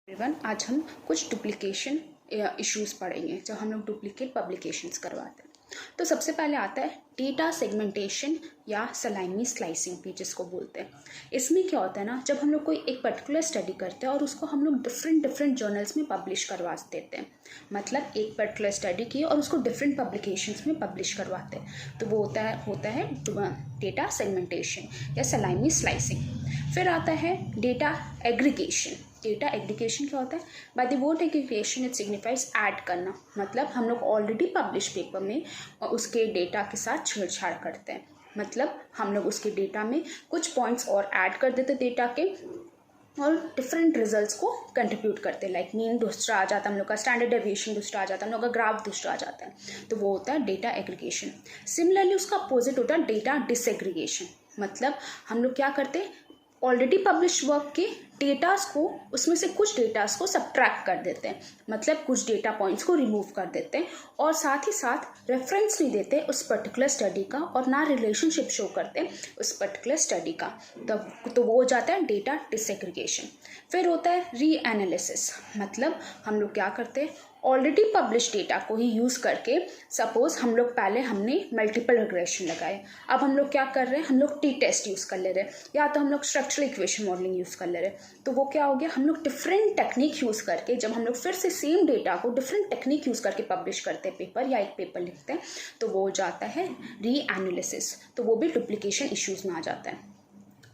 Everyone, आज हम कुछ डुप्लीकेशन इश्यूज़ पढ़ेंगे जब हम लोग डुप्लीकेट पब्लिकेशंस करवाते हैं। तो सबसे पहले आता है डेटा सेगमेंटेशन या सलाइमी स्लाइसिंग भी जिसको बोलते हैं। इसमें क्या होता है ना, जब हम लोग कोई एक पर्टिकुलर स्टडी करते हैं और उसको हम लोग डिफरेंट जर्नल्स में पब्लिश करवा देते हैं, मतलब एक पर्टिकुलर स्टडी की और उसको डिफरेंट पब्लिकेशंस में पब्लिश करवाते हैं, तो वो होता है डेटा सेगमेंटेशन या सलाइमी स्लाइसिंग। फिर आता है डेटा एग्रीगेशन। डेटा एग्रीगेशन क्या होता है? By the word aggregation it signifies add करना, मतलब हम लोग ऑलरेडी पब्लिश पेपर में उसके डेटा के साथ छेड़छाड़ करते हैं, मतलब हम लोग उसके डेटा में कुछ पॉइंट्स और ऐड कर देते डेटा के और डिफरेंट रिजल्ट्स को कंट्रीब्यूट करते हैं। लाइक मीन दूसरा आ जाता है हम लोग का, स्टैंडर्ड डेविएशन दूसरा आ जाता है, हम लोग का ग्राफ दूसरा आ जाता है, तो वो होता है डेटा एग्रीगेशन। सिमिलरली उसका अपोजिट होता है डेटा डिसएग्रीगेशन, मतलब हम लोग क्या करते हैं, ऑलरेडी पब्लिश वर्क के डेटास को, उसमें से कुछ डेटास को सब्ट्रैक्ट कर देते हैं, मतलब कुछ डेटा पॉइंट्स को रिमूव कर देते हैं और साथ ही साथ रेफरेंस नहीं देते उस पर्टिकुलर स्टडी का और ना रिलेशनशिप शो करते हैं उस पर्टिकुलर स्टडी का, तो वो हो जाता है डेटा डिसएग्रीगेशन। फिर होता है रीएनालिसिस, मतलब हम लोग क्या करते हैं, ऑलरेडी पब्लिश डेटा को ही यूज़ करके, सपोज हम लोग पहले हमने मल्टीपल रिग्रेशन लगाए, अब हम लोग क्या कर रहे हैं, हम लोग टी टेस्ट यूज़ कर ले रहे हैं या तो हम लोग स्ट्रक्चरल इक्वेशन मॉडलिंग यूज़ कर ले रहे हैं, तो वो क्या हो गया, हम लोग डिफरेंट टेक्निक यूज़ करके जब हम लोग फिर से सेम डेटा को डिफरेंट टेक्निक यूज़ करके पब्लिश करते हैं पेपर या एक पेपर लिखते हैं, तो वो हो जाता है रीएनालिसिस, तो वो भी डुप्लीकेशन इश्यूज़ में आ जाता है।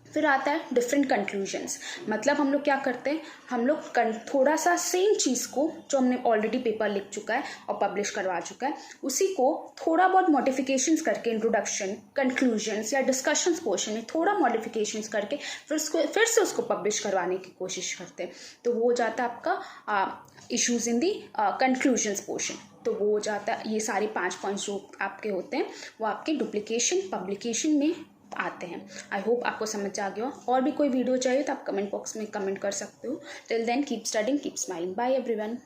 फिर आता है डिफरेंट कंक्लूजन्स, मतलब हम लोग क्या करते हैं, हम लोग थोड़ा सा सेम चीज़ को जो हमने ऑलरेडी पेपर लिख चुका है और पब्लिश करवा चुका है, उसी को थोड़ा बहुत मॉडिफिकेशंस करके इंट्रोडक्शन, कंक्लूजन्स या डिस्कशंस पोर्शन में थोड़ा मॉडिफिकेशंस करके फिर से उसको पब्लिश करवाने की कोशिश करते हैं, तो वो हो जाता है आपका issues in the conclusions portion. तो वो हो जाता है, ये सारे 5 पॉइंट्स जो आपके होते हैं वो आपके डुप्लीकेशन पब्लिकेशन में आते हैं। आई होप आपको समझ आ गया हो। और भी कोई वीडियो चाहिए तो आप कमेंट बॉक्स में कमेंट कर सकते हो। Till then keep studying, keep smiling. Bye everyone.